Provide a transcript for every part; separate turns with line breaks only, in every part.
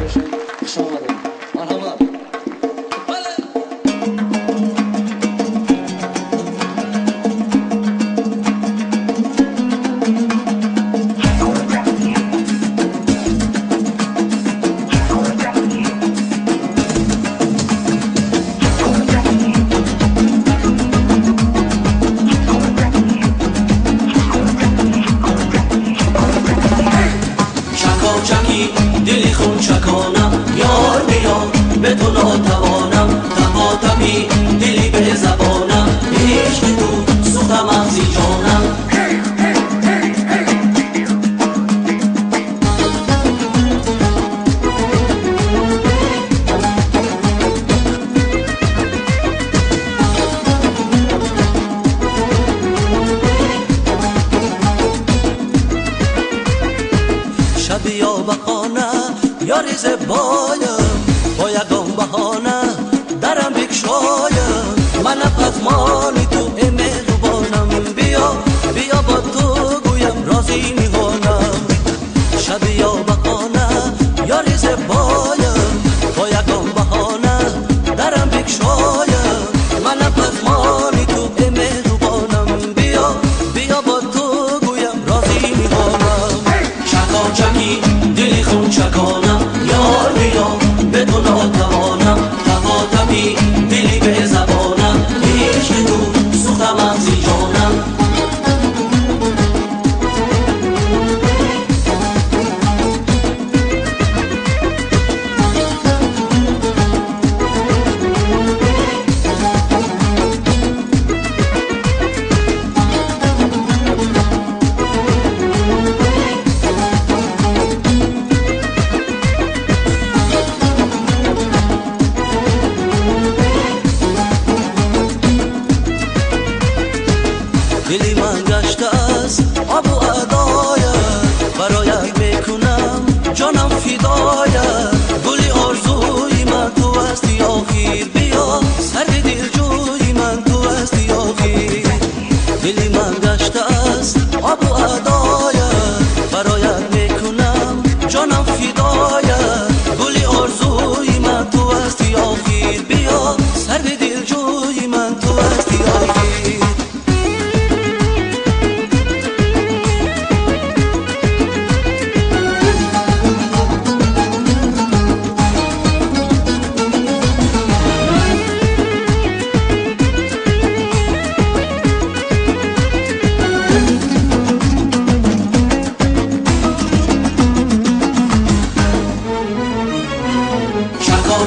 بشه. خوش آمدید. مرحبا.
دلی خون چکانم یار بیار به تو ناتوانم تپاتپی دلی به زبانم عشق تو سوخت مغزی جانم شب یا بخانه یا ریز بایم با یکم بهانه درم بکشایم من پزمانی تو مهربانم بیا بیا با تو گویم رازی میهانم شب یا بخانه یا ریز بایم با یکم بهانه درم بکشایم من پزمانی تو مهربانم بیا بیا با تو گویم رازی میهانم چکاچکی دلی خون چکانم یار بیا به تو ناتوانم تپاتپی دلی به زبانم عشق تو سوخت مغزی جانم دلی من گشته است آب و ادایت برایت میکنم جانم فدایت گلی آرزوی من تو هستی آخیر بیا سر دل جوی من تو هستی آخیر دلی من گشته است آب و ادایت برایت میکنم جانم فدایت گلی آرزوی من تو هستی آخیر بیا سر دل جوی من تو هستی آخیر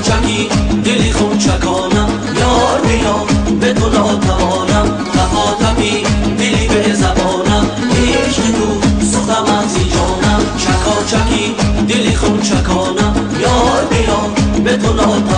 چکی دلی خون چکانم یار بیا به تو ناتوانم تپاتپی دلی به زبانم عشق تو سوخت مغزی جانم چکاچکی دلی خون چکانم یار بیا به تو ناتوانم